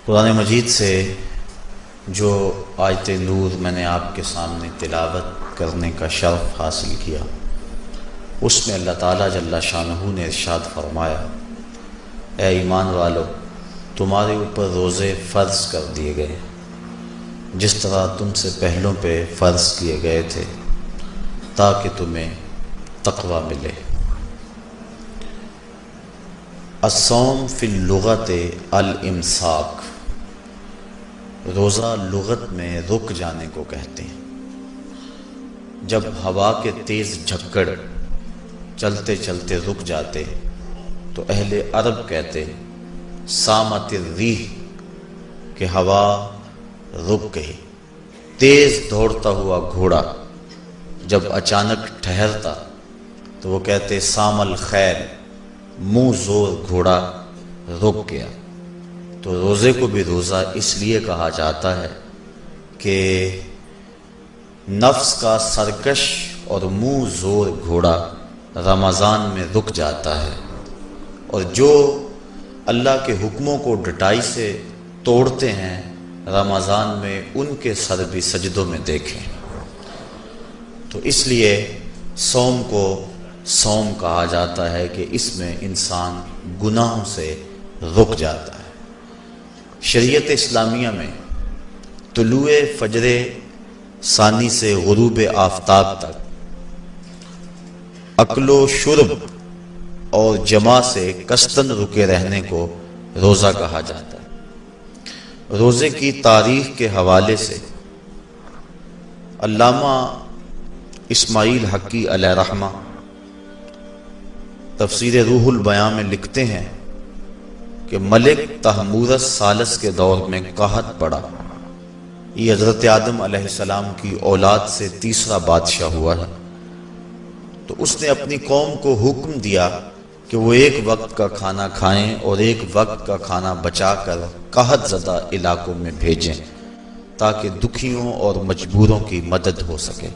قرآن مجید سے جو آیت نور میں نے آپ کے سامنے تلاوت کرنے کا شرف حاصل کیا، اس میں اللہ تعالیٰ جل شانہ نے ارشاد فرمایا، اے ایمان والو، تمہارے اوپر روزے فرض کر دیے گئے جس طرح تم سے پہلوں پہ فرض کیے گئے تھے تاکہ تمہیں تقوی ملے۔ الصوم فی اللغت الامساک، روزہ لغت میں رک جانے کو کہتے ہیں۔ جب ہوا کے تیز جھکڑ چلتے چلتے رک جاتے تو اہل عرب کہتے سامت الریح کہ ہوا رک گئی۔ تیز دوڑتا ہوا گھوڑا جب اچانک ٹھہرتا تو وہ کہتے سام الخیل، منہ زور گھوڑا رک گیا۔ تو روزے کو بھی روزہ اس لیے کہا جاتا ہے کہ نفس کا سرکش اور منہ زور گھوڑا رمضان میں رک جاتا ہے، اور جو اللہ کے حکموں کو ڈٹائی سے توڑتے ہیں رمضان میں ان کے سر بھی سجدوں میں دیکھیں۔ تو اس لیے صوم کو صوم کہا جاتا ہے کہ اس میں انسان گناہوں سے رک جاتا ہے۔ شریعت اسلامیہ میں طلوع فجر ثانی سے غروب آفتاب تک اکل و شرب اور جماع سے کستن رکے رہنے کو روزہ کہا جاتا ہے۔ روزے کی تاریخ کے حوالے سے علامہ اسماعیل حقی علیہ رحمہ تفسیر روح البیاں میں لکھتے ہیں کہ ملک تحمورس ثالث کے دور میں قحط پڑا۔ یہ حضرت آدم علیہ السلام کی اولاد سے تیسرا بادشاہ ہوا ہے۔ تو اس نے اپنی قوم کو حکم دیا کہ وہ ایک وقت کا کھانا کھائیں اور ایک وقت کا کھانا بچا کر قحط زدہ علاقوں میں بھیجیں تاکہ دکھیوں اور مجبوروں کی مدد ہو سکے۔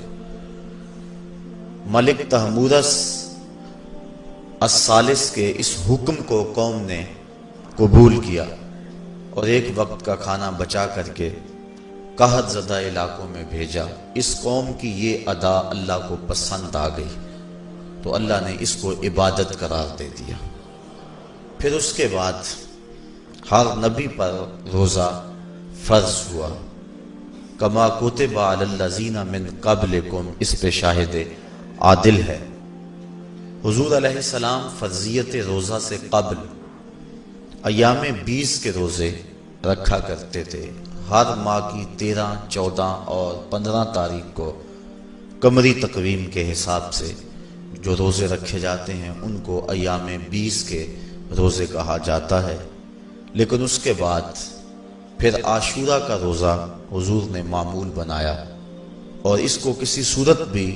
ملک تحمورس الثالث کے اس حکم کو قوم نے قبول کیا اور ایک وقت کا کھانا بچا کر کے قحط زدہ علاقوں میں بھیجا۔ اس قوم کی یہ ادا اللہ کو پسند آ گئی تو اللہ نے اس کو عبادت قرار دے دیا۔ پھر اس کے بعد ہر نبی پر روزہ فرض ہوا۔ کما کتب علی الذین من قبلکم، اس پہ شاہد عادل ہے۔ حضور علیہ السلام فرضیت روزہ سے قبل ایام 20 کے روزے رکھا کرتے تھے۔ ہر ماہ کی 13، 14 اور 15 تاریخ کو قمری تقویم کے حساب سے جو روزے رکھے جاتے ہیں ان کو ایام 20 کے روزے کہا جاتا ہے۔ لیکن اس کے بعد پھر عاشورہ کا روزہ حضور نے معمول بنایا، اور اس کو کسی صورت بھی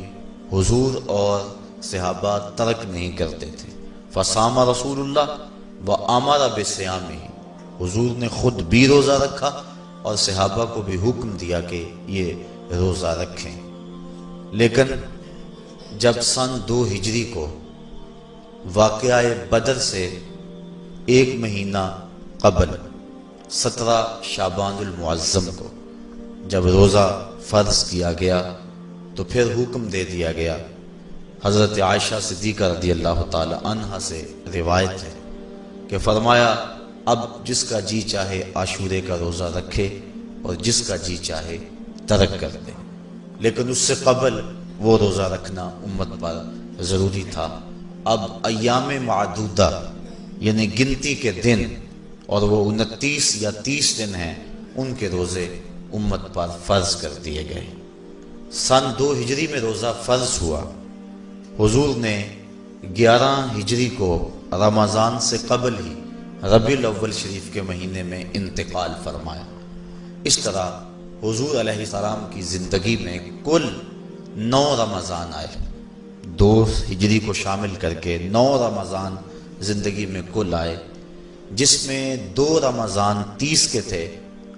حضور اور صحابہ ترک نہیں کرتے تھے۔ فصام رسول اللہ وامر بصیامہ، حضور نے خود بھی روزہ رکھا اور صحابہ کو بھی حکم دیا کہ یہ روزہ رکھیں۔ لیکن جب سن 2 ہجری کو واقعہ بدر سے 1 مہینہ قبل 17 شعبان المعظم کو جب روزہ فرض کیا گیا تو پھر حکم دے دیا گیا۔ حضرت عائشہ صدیقہ رضی اللہ تعالی عنہا سے روایت ہے کہ فرمایا اب جس کا جی چاہے عاشورے کا روزہ رکھے اور جس کا جی چاہے ترک کر دے، لیکن اس سے قبل وہ روزہ رکھنا امت پر ضروری تھا۔ اب ایام معدودہ یعنی گنتی کے دن، اور وہ 29 یا 30 دن ہیں، ان کے روزے امت پر فرض کر دیے گئے۔ سن 2 ہجری میں روزہ فرض ہوا۔ حضور نے 11 ہجری کو رمضان سے قبل ہی ربیع الاول شریف کے مہینے میں انتقال فرمایا۔ اس طرح حضور علیہ السلام کی زندگی میں کل 9 رمضان آئے، 2 ہجری کو شامل کر کے 9 رمضان زندگی میں کل آئے، جس میں 2 رمضان 30 کے تھے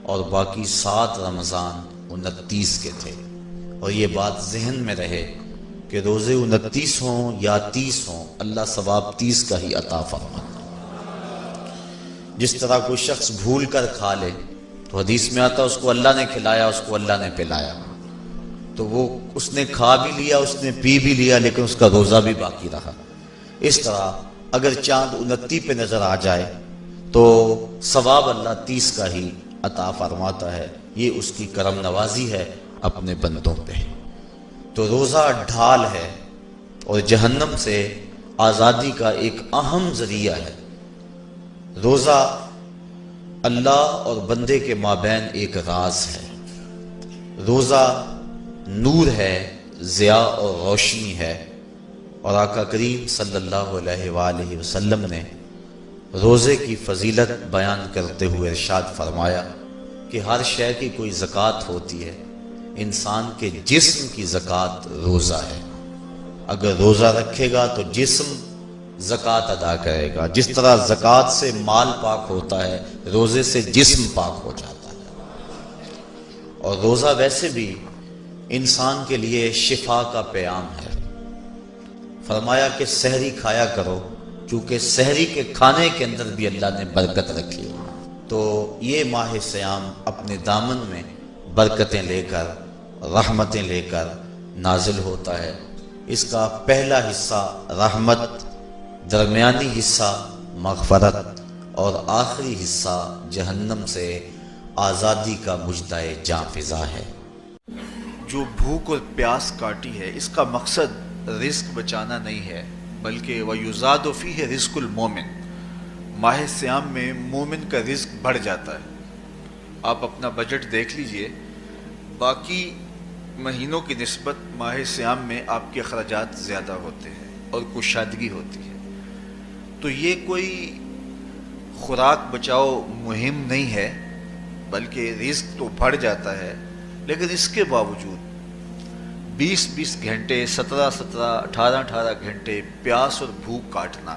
اور باقی 7 رمضان 29 کے تھے۔ اور یہ بات ذہن میں رہے کہ روزے 29 ہوں یا 30 ہوں، اللہ ثواب 30 کا ہی عطا فرماتا۔ جس طرح کوئی شخص بھول کر کھا لے تو حدیث میں آتا ہے اس کو اللہ نے کھلایا، اس کو اللہ نے پلایا، تو وہ اس نے کھا بھی لیا، اس نے پی بھی لیا، لیکن اس کا روزہ بھی باقی رہا۔ اس طرح اگر چاند 29 پہ نظر آ جائے تو ثواب اللہ 30 کا ہی عطا فرماتا ہے۔ یہ اس کی کرم نوازی ہے اپنے بندوں پہ۔ تو روزہ ڈھال ہے اور جہنم سے آزادی کا ایک اہم ذریعہ ہے۔ روزہ اللہ اور بندے کے مابین ایک راز ہے۔ روزہ نور ہے، ضیاء اور روشنی ہے، اور آقا کریم صلی اللہ علیہ وآلہ وسلم نے روزے کی فضیلت بیان کرتے ہوئے ارشاد فرمایا کہ ہر شے کی کوئی زکوٰۃ ہوتی ہے، انسان کے جسم کی زکوٰۃ روزہ ہے۔ اگر روزہ رکھے گا تو جسم زکوٰۃ ادا کرے گا، جس طرح زکوٰۃ سے مال پاک ہوتا ہے، روزے سے جسم پاک ہو جاتا ہے۔ اور روزہ ویسے بھی انسان کے لیے شفا کا پیام ہے۔ فرمایا کہ سحری کھایا کرو، چونکہ سحری کے کھانے کے اندر بھی اللہ نے برکت رکھی۔ تو یہ ماہ صیام اپنے دامن میں برکتیں لے کر، رحمتیں لے کر نازل ہوتا ہے۔ اس کا پہلا حصہ رحمت، درمیانی حصہ مغفرت، اور آخری حصہ جہنم سے آزادی کا مژدہ جاں فضا ہے۔ جو بھوک اور پیاس کاٹی ہے، اس کا مقصد رزق بچانا نہیں ہے، بلکہ وَيُزَادُ فِيهِ رِزْقُ الْمُؤْمِنِ، ماہ صیام میں مومن کا رزق بڑھ جاتا ہے۔ آپ اپنا بجٹ دیکھ لیجئے، باقی مہینوں کی نسبت ماہ صیام میں آپ کے اخراجات زیادہ ہوتے ہیں اور کشادگی ہوتی ہے۔ تو یہ کوئی خوراک بچاؤ مہم نہیں ہے، بلکہ رزق تو بڑھ جاتا ہے، لیکن اس کے باوجود 20 گھنٹے، 17 18 گھنٹے پیاس اور بھوک کاٹنا،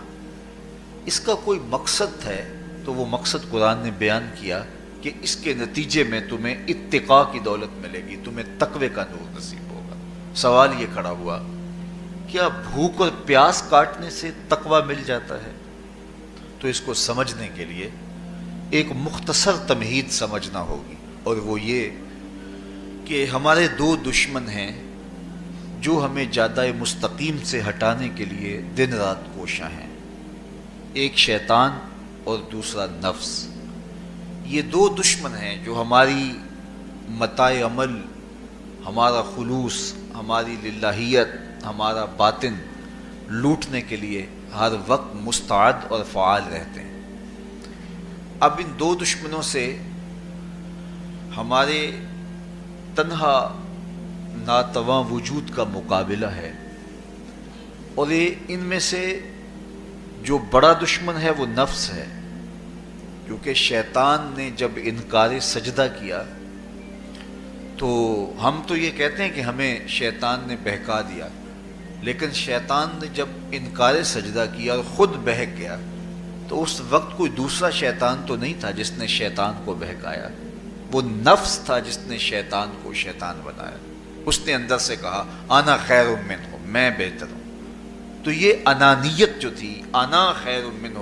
اس کا کوئی مقصد ہے تو وہ مقصد قرآن نے بیان کیا کہ اس کے نتیجے میں تمہیں اتقاء کی دولت ملے گی، تمہیں تقوی کا نور نصیب ہوگا۔ سوال یہ کھڑا ہوا، کیا بھوک اور پیاس کاٹنے سے تقوی مل جاتا ہے؟ تو اس کو سمجھنے کے لیے ایک مختصر تمہید سمجھنا ہوگی، اور وہ یہ کہ ہمارے دو دشمن ہیں جو ہمیں جادہ مستقیم سے ہٹانے کے لیے دن رات کوشاں ہیں، ایک شیطان اور دوسرا نفس۔ یہ دو دشمن ہیں جو ہماری متاع عمل، ہمارا خلوص، ہماری للہیت، ہمارا باطن لوٹنے کے لیے ہر وقت مستعد اور فعال رہتے ہیں۔ اب ان دو دشمنوں سے ہمارے تنہا ناتواں وجود کا مقابلہ ہے، اور ان میں سے جو بڑا دشمن ہے وہ نفس ہے، کیونکہ شیطان نے جب انکار سجدہ کیا تو ہم تو یہ کہتے ہیں کہ ہمیں شیطان نے بہکا دیا، لیکن شیطان نے جب انکار سجدہ کیا اور خود بہک گیا تو اس وقت کوئی دوسرا شیطان تو نہیں تھا جس نے شیطان کو بہکایا، وہ نفس تھا جس نے شیطان کو شیطان بنایا۔ اس نے اندر سے کہا انا خیر منہ، میں بہتر ہوں۔ تو یہ انانیت جو تھی، انا خیر منہ،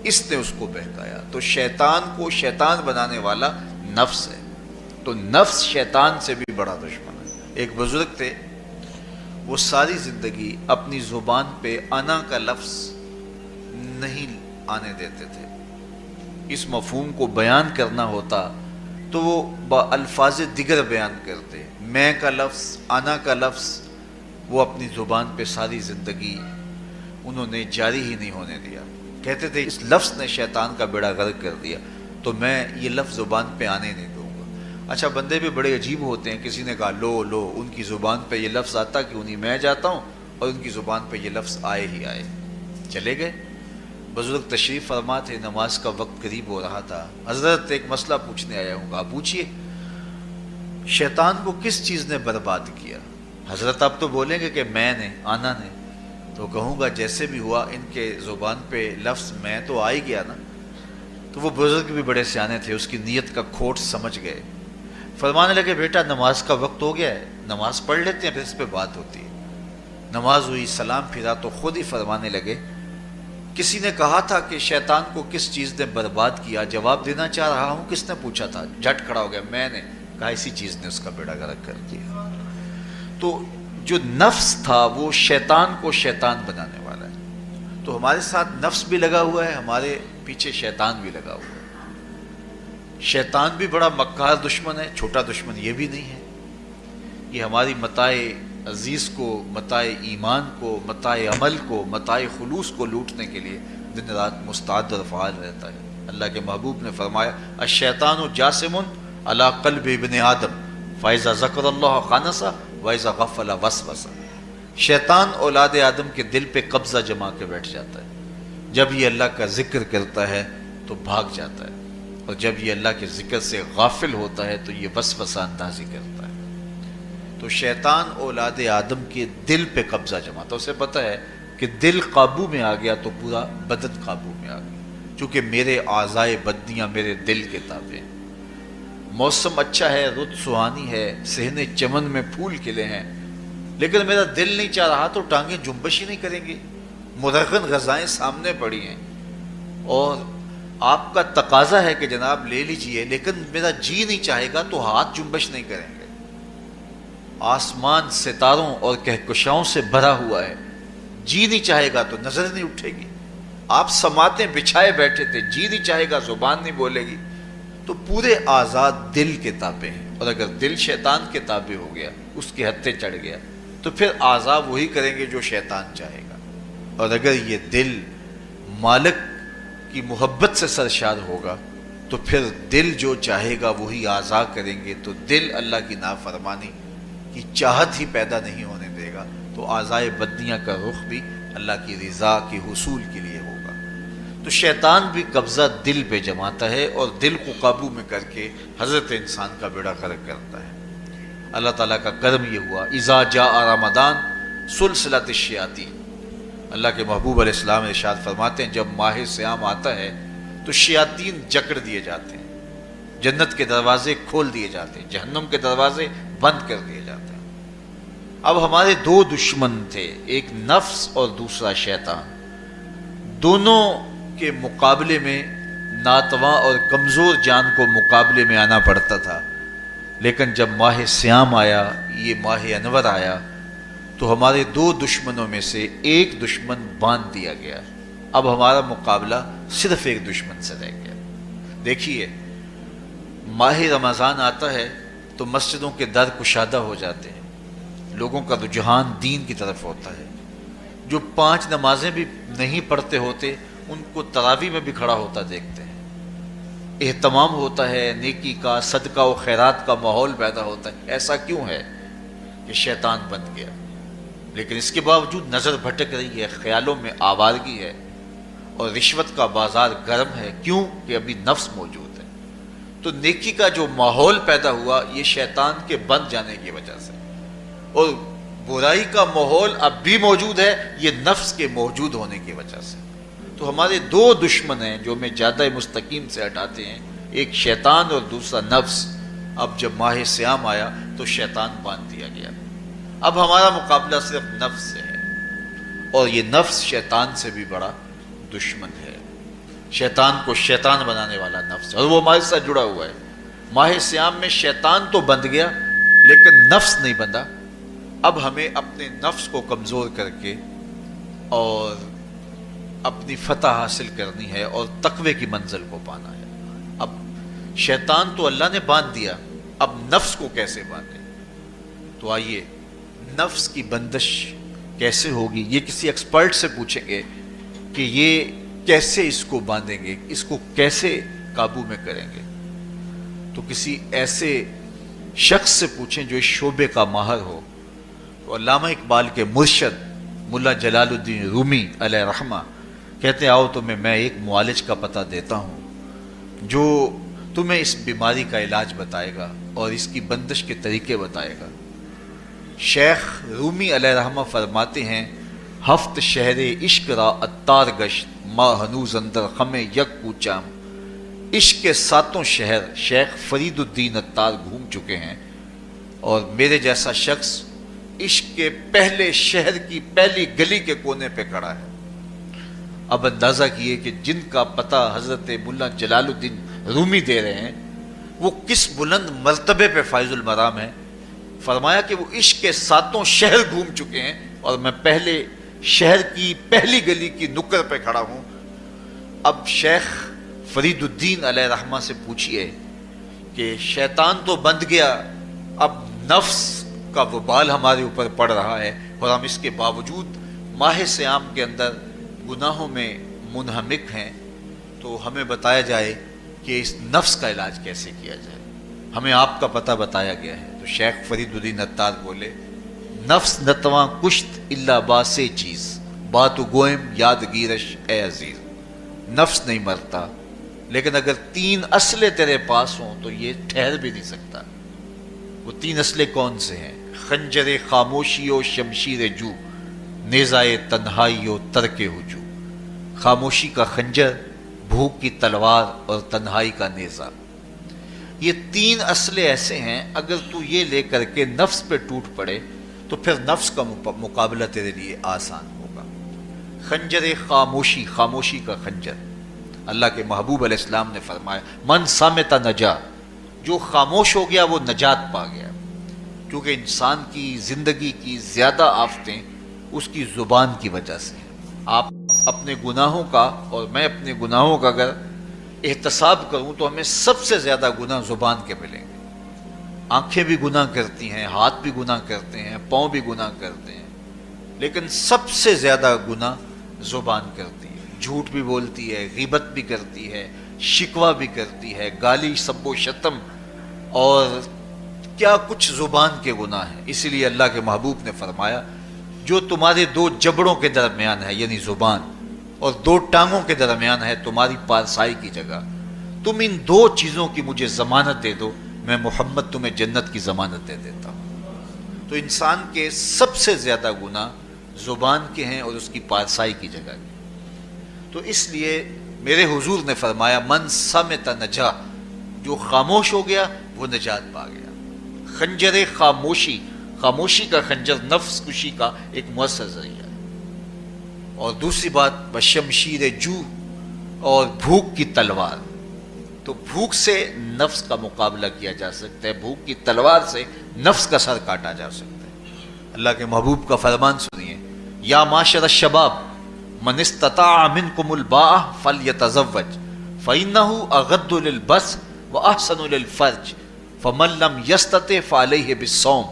اس نے اس کو بہکایا۔ تو شیطان کو شیطان بنانے والا نفس ہے، تو نفس شیطان سے بھی بڑا دشمن ہے۔ ایک بزرگ تھے، وہ ساری زندگی اپنی زبان پہ انا کا لفظ نہیں آنے دیتے تھے۔ اس مفہوم کو بیان کرنا ہوتا تو وہ الفاظ دیگر بیان کرتے، میں کا لفظ، انا کا لفظ، وہ اپنی زبان پہ ساری زندگی انہوں نے جاری ہی نہیں ہونے دیا۔ کہتے تھے اس لفظ نے شیطان کا بیڑا غرق کر دیا، تو میں یہ لفظ زبان پہ آنے نہیں دوں گا۔ اچھا، بندے بھی بڑے عجیب ہوتے ہیں، کسی نے کہا لو ان کی زبان پہ یہ لفظ آتا کہ انہیں میں جاتا ہوں، اور ان کی زبان پہ یہ لفظ آئے ہی آئے، چلے گئے۔ بزرگ تشریف فرما تھے، نماز کا وقت قریب ہو رہا تھا، حضرت ایک مسئلہ پوچھنے آیا ہوں گا، پوچھئے شیطان کو کس چیز نے برباد کیا؟ حضرت آپ تو بولیں گے کہ میں نے، آنا نے، تو کہوں گا جیسے بھی ہوا ان کے زبان پہ لفظ میں تو آ ہی گیا نا۔ تو وہ بزرگ بھی بڑے سیانے تھے، اس کی نیت کا کھوٹ سمجھ گئے، فرمانے لگے بیٹا نماز کا وقت ہو گیا ہے، نماز پڑھ لیتے ہیں پھر اس پہ بات ہوتی ہے۔ نماز ہوئی، سلام پھرا تو خود ہی فرمانے لگے کسی نے کہا تھا کہ شیطان کو کس چیز نے برباد کیا، جواب دینا چاہ رہا ہوں، کس نے پوچھا تھا؟ جھٹ کھڑا ہو گیا، میں نے کہا اسی چیز نے اس کا بیڑا غرق کر دیا۔ تو جو نفس تھا وہ شیطان کو شیطان بنانے والا ہے، تو ہمارے ساتھ نفس بھی لگا ہوا ہے، ہمارے پیچھے شیطان بھی لگا ہوا ہے۔ شیطان بھی بڑا مکار دشمن ہے، چھوٹا دشمن یہ بھی نہیں ہے۔ یہ ہماری متاع عزیز کو، متاع ایمان کو، متاع عمل کو، متاع خلوص کو لوٹنے کے لیے دن رات مستعد اور فعال رہتا ہے۔ اللہ کے محبوب نے فرمایا الشیطان جاسم علی قلب ابن آدم فاذا ذکر اللہ خانسہ واذا غفل وسوسہ۔ شیطان اولاد آدم کے دل پہ قبضہ جما کے بیٹھ جاتا ہے، جب یہ اللہ کا ذکر کرتا ہے تو بھاگ جاتا ہے، اور جب یہ اللہ کے ذکر سے غافل ہوتا ہے تو یہ وسوسہ اندازی کرتا ہے۔ تو شیطان اولاد آدم کے دل پہ قبضہ جماتا ہے، اسے پتہ ہے کہ دل قابو میں آ گیا تو پورا بدن قابو میں آ گیا، چونکہ میرے اعضائے بدنیاں میرے دل کے تابع ہیں۔ موسم اچھا ہے، رت سہانی ہے، صحن چمن میں پھول کھلے ہیں، لیکن میرا دل نہیں چاہ رہا تو ٹانگیں جنبش ہی نہیں کریں گی۔ مرغن غذائیں سامنے پڑی ہیں اور آپ کا تقاضا ہے کہ جناب لے لیجئے، لیکن میرا جی نہیں چاہے گا تو ہاتھ جنبش نہیں کریں گے۔ آسمان ستاروں اور کہکشاؤں سے بھرا ہوا ہے، جی نہیں چاہے گا تو نظر نہیں اٹھے گی۔ آپ سماعتیں بچھائے بیٹھے تھے، جی نہیں چاہے گا زبان نہیں بولے گی۔ تو پورے آزاد دل کے تابع ہیں، اور اگر دل شیطان کے تابع ہو گیا، اس کے ہتھے چڑھ گیا، تو پھر اعضاء وہی کریں گے جو شیطان چاہے گا۔ اور اگر یہ دل مالک کی محبت سے سرشار ہوگا تو پھر دل جو چاہے گا وہی اعضاء کریں گے، تو دل اللہ کی نافرمانی کی چاہت ہی پیدا نہیں ہونے دے گا، تو اعضائے بدنیاں کا رخ بھی اللہ کی رضا کے حصول کے لیے ہوگا۔ تو شیطان بھی قبضہ دل پہ جماتا ہے اور دل کو قابو میں کر کے حضرت انسان کا بیڑا غرق کرتا ہے۔ اللہ تعالیٰ کا کرم یہ ہوا اذا جاء رمضان سلسلۃ الشیاطین، اللہ کے محبوب علیہ السلام ارشاد فرماتے ہیں جب ماہ صیام آتا ہے تو شیاطین جکڑ دیے جاتے ہیں، جنت کے دروازے کھول دیے جاتے ہیں، جہنم کے دروازے بند کر دیے جاتے ہیں۔ اب ہمارے دو دشمن تھے، ایک نفس اور دوسرا شیطان، دونوں کے مقابلے میں ناتواں اور کمزور جان کو مقابلے میں آنا پڑتا تھا، لیکن جب ماہ صیام آیا، یہ ماہ انور آیا، تو ہمارے دو دشمنوں میں سے ایک دشمن باندھ دیا گیا۔ اب ہمارا مقابلہ صرف ایک دشمن سے رہ گیا۔ دیکھیے ماہ رمضان آتا ہے تو مسجدوں کے در کشادہ ہو جاتے ہیں، لوگوں کا رجحان دین کی طرف ہوتا ہے۔ جو 5 نمازیں بھی نہیں پڑھتے ہوتے ان کو تراویح میں بھی کھڑا ہوتا دیکھتے ہیں، اہتمام ہوتا ہے، نیکی کا، صدقہ و خیرات کا ماحول پیدا ہوتا ہے۔ ایسا کیوں ہے؟ کہ شیطان بن گیا، لیکن اس کے باوجود نظر بھٹک رہی ہے، خیالوں میں آوارگی ہے، اور رشوت کا بازار گرم ہے۔ کیوں؟ کہ ابھی نفس موجود ہے۔ تو نیکی کا جو ماحول پیدا ہوا یہ شیطان کے بن جانے کی وجہ سے، اور برائی کا ماحول اب بھی موجود ہے یہ نفس کے موجود ہونے کی وجہ سے۔ تو ہمارے دو دشمن ہیں جو ہمیں جادہ مستقیم سے ہٹاتے ہیں، ایک شیطان اور دوسرا نفس۔ اب جب ماہ صیام آیا تو شیطان باندھ دیا گیا، اب ہمارا مقابلہ صرف نفس سے ہے، اور یہ نفس شیطان سے بھی بڑا دشمن ہے۔ شیطان کو شیطان بنانے والا نفس ہے، اور وہ ہمارے ساتھ جڑا ہوا ہے۔ ماہ صیام میں شیطان تو بند گیا لیکن نفس نہیں بندھا۔ اب ہمیں اپنے نفس کو کمزور کر کے اور اپنی فتح حاصل کرنی ہے اور تقوی کی منزل کو پانا ہے۔ اب شیطان تو اللہ نے باندھ دیا، اب نفس کو کیسے باندھیں؟ تو آئیے نفس کی بندش کیسے ہوگی یہ کسی ایکسپرٹ سے پوچھیں گے کہ یہ کیسے اس کو باندھیں گے، اس کو کیسے قابو میں کریں گے۔ تو کسی ایسے شخص سے پوچھیں جو اس شعبے کا ماہر ہو۔ تو علامہ اقبال کے مرشد ملا جلال الدین رومی علیہ رحمہ کہتے ہیں آؤ تمہیں میں ایک معالج کا پتہ دیتا ہوں جو تمہیں اس بیماری کا علاج بتائے گا اور اس کی بندش کے طریقے بتائے گا۔ شیخ رومی علیہ رحمہ فرماتے ہیں ہفت شہر عشق را اتار گشت ما ہنوز اندر خم یک کوچام۔ عشق کے 7 شہر شیخ فرید الدین اتار گھوم چکے ہیں، اور میرے جیسا شخص عشق کے پہلے شہر کی پہلی گلی کے کونے پہ کھڑا ہے۔ اب اندازہ کیے کہ جن کا پتہ حضرت ملا جلال الدین رومی دے رہے ہیں وہ کس بلند مرتبے پہ فائز المرام ہے. فرمایا کہ وہ عشق کے 7 شہر گھوم چکے ہیں اور میں پہلے شہر کی پہلی گلی کی نکر پہ کھڑا ہوں. اب شیخ فرید الدین علیہ رحمہ سے پوچھئے کہ شیطان تو بند گیا، اب نفس کا وبال ہمارے اوپر پڑ رہا ہے اور ہم اس کے باوجود ماہ صیام کے اندر گناہوں میں منہمک ہیں، تو ہمیں بتایا جائے کہ اس نفس کا علاج کیسے کیا جائے. ہمیں آپ کا پتہ بتایا گیا ہے. تو شیخ فرید الدین عطار بولے نفس نتواں کشت الا باسے چیز بات گوئم یادگیرش اے عزیز. نفس نہیں مرتا، لیکن اگر 3 اسلحے تیرے پاس ہوں تو یہ ٹھہر بھی نہیں سکتا. وہ 3 اسلحے کون سے ہیں؟ خنجر خاموشی و شمشیر جو، نیزائے تنہائی و ترک ہجو. خاموشی کا خنجر، بھوک کی تلوار اور تنہائی کا نیزہ. یہ 3 اسلحے ایسے ہیں اگر تو یہ لے کر کے نفس پہ ٹوٹ پڑے تو پھر نفس کا مقابلہ تیرے لیے آسان ہوگا. خنجر خاموشی، خاموشی کا خنجر. اللہ کے محبوب علیہ السلام نے فرمایا من صامت نجا، جو خاموش ہو گیا وہ نجات پا گیا. کیونکہ انسان کی زندگی کی زیادہ آفتیں اس کی زبان کی وجہ سے ہیں. آپ اپنے گناہوں کا اور میں اپنے گناہوں کا اگر احتساب کروں تو ہمیں سب سے زیادہ گناہ زبان کے ملیں گے. آنکھیں بھی گناہ کرتی ہیں، ہاتھ بھی گناہ کرتے ہیں، پاؤں بھی گناہ کرتے ہیں، لیکن سب سے زیادہ گناہ زبان کرتی ہے. جھوٹ بھی بولتی ہے، غیبت بھی کرتی ہے، شکوہ بھی کرتی ہے، گالی سب و شتم اور کیا کچھ زبان کے گناہ ہیں. اسی لیے اللہ کے محبوب نے فرمایا جو تمہارے 2 جبڑوں کے درمیان ہے یعنی زبان اور 2 ٹانگوں کے درمیان ہے تمہاری پارسائی کی جگہ، تم ان 2 چیزوں کی مجھے ضمانت دے دو، میں محمد تمہیں جنت کی ضمانت دے دیتا ہوں. تو انسان کے سب سے زیادہ گناہ زبان کے ہیں اور اس کی پارسائی کی جگہ کے. تو اس لیے میرے حضور نے فرمایا من صامت نجا، جو خاموش ہو گیا وہ نجات پا گیا. خنجر خاموشی، خاموشی کا خنجر نفس کشی کا ایک مؤثر ذریعہ ہے. اور دوسری بات بشمشیر جو، اور بھوک کی تلوار. تو بھوک سے نفس کا مقابلہ کیا جا سکتا ہے، بھوک کی تلوار سے نفس کا سر کاٹا جا سکتا ہے. اللہ کے محبوب کا فرمان سنیے یا معاشر الشباب من استطاع منکم الباء فلیتزوج فإنہ اغض للبصر واحسن للفرج فمن لم یستطع فعلیہ بالصوم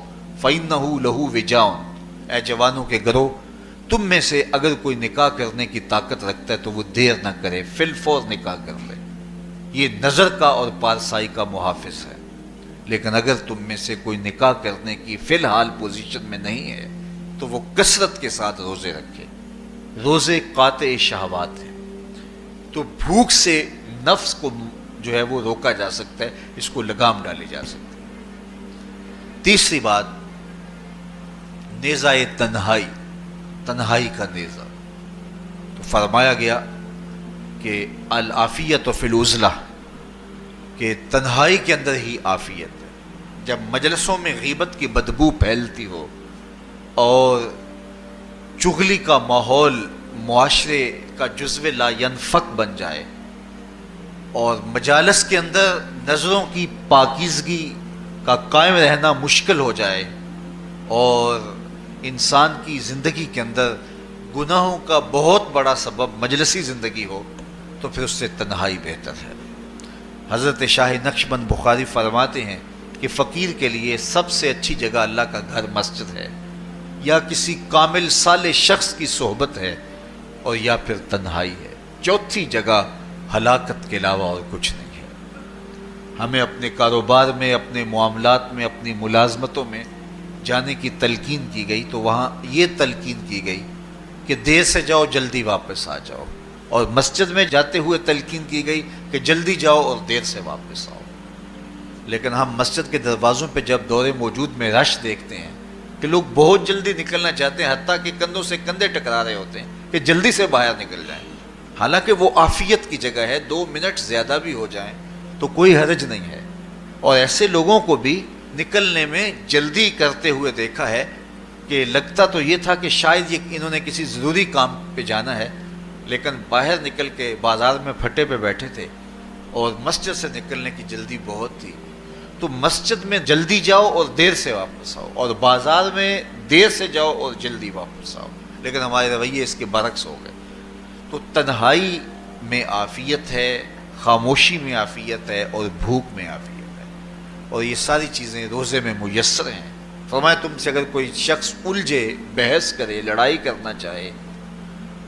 فإنہ لہ وجاء. اے جوانوں کے گروہ، تم میں سے اگر کوئی نکاح کرنے کی طاقت رکھتا ہے تو وہ دیر نہ کرے، فی الفور نکاح کر لے. یہ نظر کا اور پارسائی کا محافظ ہے. لیکن اگر تم میں سے کوئی نکاح کرنے کی فی الحال پوزیشن میں نہیں ہے تو وہ کثرت کے ساتھ روزے رکھے. روزے قاطع شہوات ہیں. تو بھوک سے نفس کو جو ہے وہ روکا جا سکتا ہے، اس کو لگام ڈالی جا سکتی ہے. تیسری بات نیزہ تنہائی، تنہائی کا نیزہ. تو فرمایا گیا کہ العافیت فی العزلہ، کہ تنہائی کے اندر ہی عافیت ہے. جب مجلسوں میں غیبت کی بدبو پھیلتی ہو اور چغلی کا ماحول معاشرے کا جزو لا ینفک بن جائے اور مجالس کے اندر نظروں کی پاکیزگی کا قائم رہنا مشکل ہو جائے اور انسان کی زندگی کے اندر گناہوں کا بہت بڑا سبب مجلسی زندگی ہو تو پھر اس سے تنہائی بہتر ہے. حضرت شاہ نقشبند بخاری فرماتے ہیں کہ فقیر کے لیے سب سے اچھی جگہ اللہ کا گھر مسجد ہے، یا کسی کامل صالح شخص کی صحبت ہے، اور یا پھر تنہائی ہے. چوتھی جگہ ہلاکت کے علاوہ اور کچھ نہیں ہے. ہمیں اپنے کاروبار میں، اپنے معاملات میں، اپنی ملازمتوں میں جانے کی تلقین کی گئی تو وہاں یہ تلقین کی گئی کہ دیر سے جاؤ جلدی واپس آ جاؤ، اور مسجد میں جاتے ہوئے تلقین کی گئی کہ جلدی جاؤ اور دیر سے واپس آؤ. لیکن ہم مسجد کے دروازوں پہ جب دور موجود میں رش دیکھتے ہیں کہ لوگ بہت جلدی نکلنا چاہتے ہیں، حتیٰ کہ کندھوں سے کندھے ٹکرا رہے ہوتے ہیں کہ جلدی سے باہر نکل جائیں. حالانکہ وہ عافیت کی جگہ ہے، 2 منٹ زیادہ بھی ہو جائیں تو کوئی حرج نہیں ہے. اور ایسے لوگوں کو بھی نکلنے میں جلدی کرتے ہوئے دیکھا ہے کہ لگتا تو یہ تھا کہ شاید انہوں نے کسی ضروری کام پہ جانا ہے، لیکن باہر نکل کے بازار میں پھٹے پہ بیٹھے تھے اور مسجد سے نکلنے کی جلدی بہت تھی. تو مسجد میں جلدی جاؤ اور دیر سے واپس آؤ، اور بازار میں دیر سے جاؤ اور جلدی واپس آؤ. لیکن ہمارے رویے اس کے برعکس ہو گئے. تو تنہائی میں عافیت ہے، خاموشی میں عافیت ہے، اور بھوک میں عافیت ہے، اور یہ ساری چیزیں روزے میں میسر ہیں. فرمایا تم سے اگر کوئی شخص الجھے، بحث کرے، لڑائی کرنا چاہے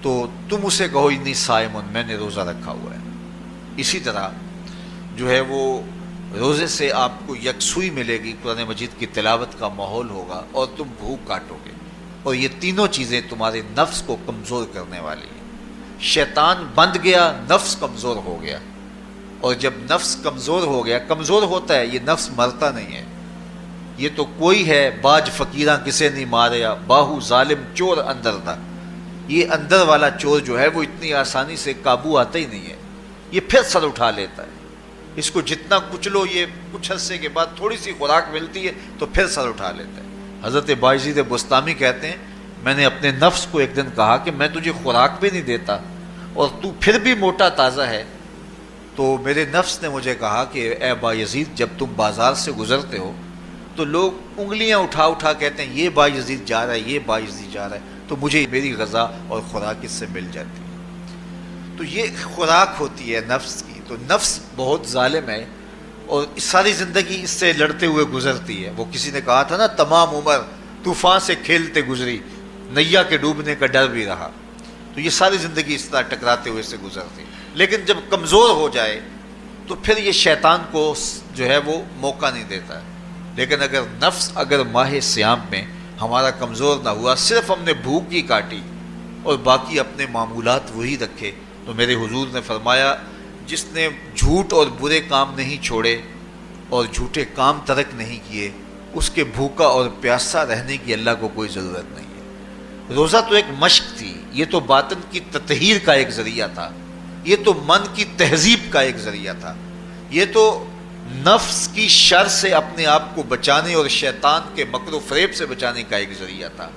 تو تم اسے کہو انی صائمن، میں نے روزہ رکھا ہوا ہے. اسی طرح جو ہے وہ روزے سے آپ کو یکسوئی ملے گی، قرآن مجید کی تلاوت کا ماحول ہوگا، اور تم بھوک کاٹو گے. اور یہ تینوں چیزیں تمہارے نفس کو کمزور کرنے والی ہیں. شیطان بند گیا، نفس کمزور ہو گیا. اور جب نفس کمزور ہو گیا، کمزور ہوتا ہے، یہ نفس مرتا نہیں ہے. یہ تو کوئی ہے باج فقیراں کسے نہیں ماریا، باہو ظالم چور اندر تھا. یہ اندر والا چور جو ہے وہ اتنی آسانی سے قابو آتا ہی نہیں ہے. یہ پھر سر اٹھا لیتا ہے. اس کو جتنا کچلو، یہ کچھ عرصے کے بعد تھوڑی سی خوراک ملتی ہے تو پھر سر اٹھا لیتا ہے. حضرت بایزید بستامی کہتے ہیں میں نے اپنے نفس کو ایک دن کہا کہ میں تجھے خوراک بھی نہیں دیتا اور تو پھر بھی موٹا تازہ ہے. تو میرے نفس نے مجھے کہا کہ اے بایزید، جب تم بازار سے گزرتے ہو تو لوگ انگلیاں اٹھا اٹھا کہتے ہیں یہ بایزید جا رہا ہے، یہ بایزید جا رہا ہے، تو مجھے میری غذا اور خوراک اس سے مل جاتی ہے. تو یہ خوراک ہوتی ہے نفس کی. تو نفس بہت ظالم ہے اور ساری زندگی اس سے لڑتے ہوئے گزرتی ہے. وہ کسی نے کہا تھا نا، تمام عمر طوفان سے کھیلتے گزری، نیا کے ڈوبنے کا ڈر بھی رہا. تو یہ ساری زندگی اس طرح ٹکراتے ہوئے سے گزرتی. لیکن جب کمزور ہو جائے تو پھر یہ شیطان کو جو ہے وہ موقع نہیں دیتا ہے. لیکن اگر نفس ماہ سیام میں ہمارا کمزور نہ ہوا، صرف ہم نے بھوک ہی کاٹی اور باقی اپنے معمولات وہی رکھے، تو میرے حضور نے فرمایا جس نے جھوٹ اور برے کام نہیں چھوڑے اور جھوٹے کام ترک نہیں کیے، اس کے بھوکا اور پیاسا رہنے کی اللہ کو کوئی ضرورت نہیں ہے. روزہ تو ایک مشق تھی، یہ تو باطن کی تطہیر کا ایک ذریعہ تھا، یہ تو من کی تہذیب کا ایک ذریعہ تھا، یہ تو نفس کی شر سے اپنے آپ کو بچانے اور شیطان کے مکر و فریب سے بچانے کا ایک ذریعہ تھا.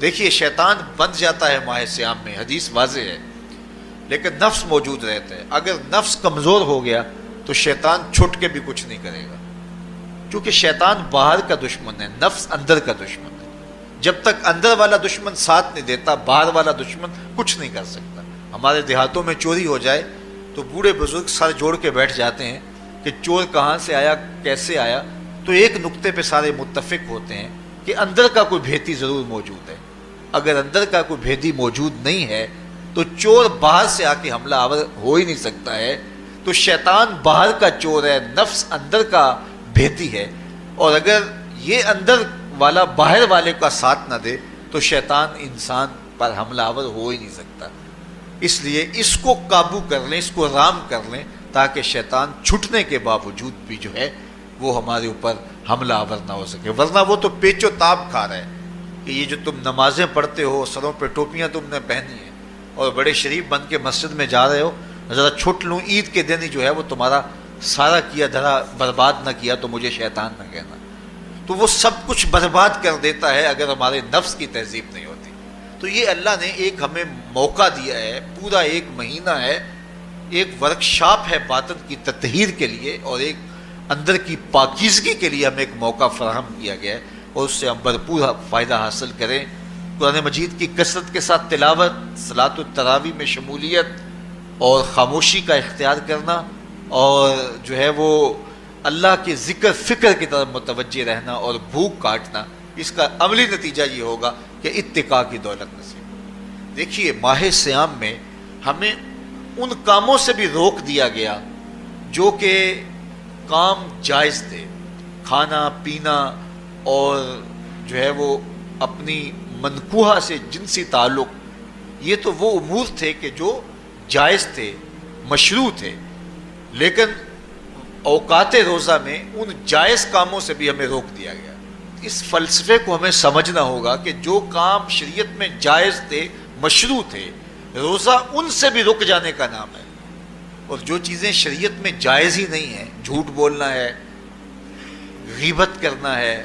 دیکھیے شیطان بند جاتا ہے ماہ سیام میں، حدیث واضح ہے، لیکن نفس موجود رہتا ہے. اگر نفس کمزور ہو گیا تو شیطان چھٹ کے بھی کچھ نہیں کرے گا، کیونکہ شیطان باہر کا دشمن ہے، نفس اندر کا دشمن ہے. جب تک اندر والا دشمن ساتھ نہیں دیتا، باہر والا دشمن کچھ نہیں کر سکتا. ہمارے دیہاتوں میں چوری ہو جائے تو بوڑھے بزرگ سر جوڑ کے بیٹھ جاتے ہیں کہ چور کہاں سے آیا، کیسے آیا. تو ایک نقطے پہ سارے متفق ہوتے ہیں کہ اندر کا کوئی بھیتی ضرور موجود ہے. اگر اندر کا کوئی بھیتی موجود نہیں ہے تو چور باہر سے آ کے حملہ آور ہو ہی نہیں سکتا ہے. تو شیطان باہر کا چور ہے، نفس اندر کا بھیتی ہے، اور اگر یہ اندر والا باہر والے کا ساتھ نہ دے تو شیطان انسان پر حملہ آور ہو ہی نہیں سکتا. اس لیے اس کو قابو کر لیں، اس کو رام کر لیں، تاکہ شیطان چھٹنے کے باوجود بھی جو ہے وہ ہمارے اوپر حملہ آور نہ ہو سکے. ورنہ وہ تو پیچ و تاب کھا رہا ہے کہ یہ جو تم نمازیں پڑھتے ہو، سروں پہ ٹوپیاں تم نے پہنی ہیں اور بڑے شریف بن کے مسجد میں جا رہے ہو، ذرا چھٹ لوں، عید کے دن ہی جو ہے وہ تمہارا سارا کیا دھرا برباد نہ کیا تو مجھے شیطان نہ کہنا. تو وہ سب کچھ برباد کر دیتا ہے اگر ہمارے نفس کی تہذیب نہیں ہوتی. تو یہ اللہ نے ایک ہمیں موقع دیا ہے، پورا ایک مہینہ ہے، ایک ورکشاپ ہے باطن کی تطہیر کے لیے اور ایک اندر کی پاکیزگی کے لیے ہمیں ایک موقع فراہم کیا گیا ہے، اور اس سے ہم بھرپور فائدہ حاصل کریں. قرآن مجید کی کثرت کے ساتھ تلاوت، صلاۃ التراویح میں شمولیت اور خاموشی کا اختیار کرنا، اور جو ہے وہ اللہ کے ذکر فکر کی طرف متوجہ رہنا اور بھوک کاٹنا. اس کا عملی نتیجہ یہ ہوگا کہ اتقاء کی دولت نصیب ہوگی. دیکھیے ماہ سیام میں ہمیں ان کاموں سے بھی روک دیا گیا جو کہ کام جائز تھے، کھانا پینا اور جو ہے وہ اپنی منکوحہ سے جنسی تعلق، یہ تو وہ امور تھے کہ جو جائز تھے، مشروع تھے. لیکن اوقات روزہ میں ان جائز کاموں سے بھی ہمیں روک دیا گیا. اس فلسفے کو ہمیں سمجھنا ہوگا کہ جو کام شریعت میں جائز تھے، مشروع تھے، روزہ ان سے بھی رک جانے کا نام ہے. اور جو چیزیں شریعت میں جائز ہی نہیں ہیں، جھوٹ بولنا ہے، غیبت کرنا ہے،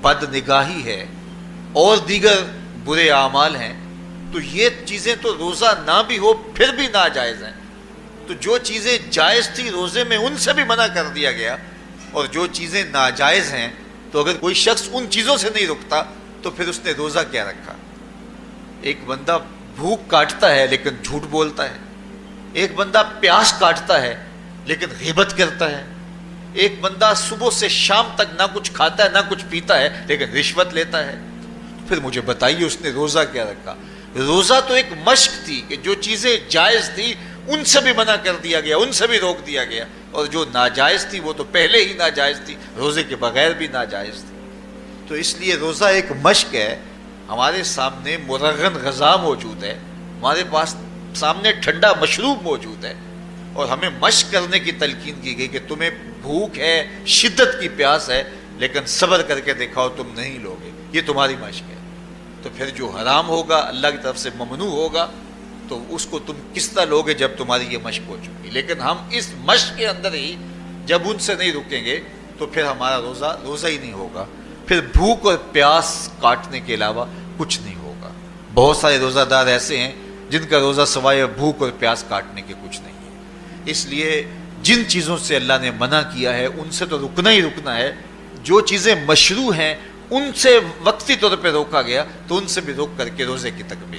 بد نگاہی ہے اور دیگر برے اعمال ہیں، تو یہ چیزیں تو روزہ نہ بھی ہو پھر بھی ناجائز ہیں. تو جو چیزیں جائز تھی روزے میں ان سے بھی منع کر دیا گیا, اور جو چیزیں ناجائز ہیں تو اگر کوئی شخص ان چیزوں سے نہیں رکتا تو پھر اس نے روزہ کیا رکھا. ایک بندہ بھوک کاٹتا ہے لیکن جھوٹ بولتا ہے, ایک بندہ پیاس کاٹتا ہے لیکن غیبت کرتا ہے, ایک بندہ صبح سے شام تک نہ کچھ کھاتا ہے نہ کچھ پیتا ہے لیکن رشوت لیتا ہے. پھر مجھے بتائیے اس نے روزہ کیا رکھا؟ روزہ تو ایک مشق تھی کہ جو چیزیں جائز تھی ان سے بھی منع کر دیا گیا, ان سے بھی روک دیا گیا, اور جو ناجائز تھی وہ تو پہلے ہی ناجائز تھی, روزے کے بغیر بھی ناجائز تھی. تو اس لیے روزہ ایک مشق ہے. ہمارے سامنے مرغن غذا موجود ہے, ہمارے پاس سامنے ٹھنڈا مشروب موجود ہے, اور ہمیں مشق کرنے کی تلقین کی گئی کہ تمہیں بھوک ہے, شدت کی پیاس ہے, لیکن صبر کر کے دکھاؤ تم نہیں لوگے, یہ تمہاری مشق ہے. تو پھر جو حرام ہوگا اللہ کی طرف سے ممنوع ہوگا تو اس کو تم کس طرح لوگے جب تمہاری یہ مشق ہو چکی. لیکن ہم اس مشق کے اندر ہی جب ان سے نہیں رکیں گے تو پھر ہمارا روزہ ہی نہیں ہوگا, پھر بھوک اور پیاس کاٹنے کے علاوہ کچھ نہیں ہوگا. بہت سارے روزہ دار ایسے ہیں جن کا روزہ سوائے بھوک اور پیاس کاٹنے کے کچھ نہیں ہے. اس لیے جن چیزوں سے اللہ نے منع کیا ہے ان سے تو رکنا ہی رکنا ہے. جو چیزیں مشروع ہیں ان سے وقتی طور پہ روکا گیا تو ان سے بھی روک کر کے روزے کی تکمیل.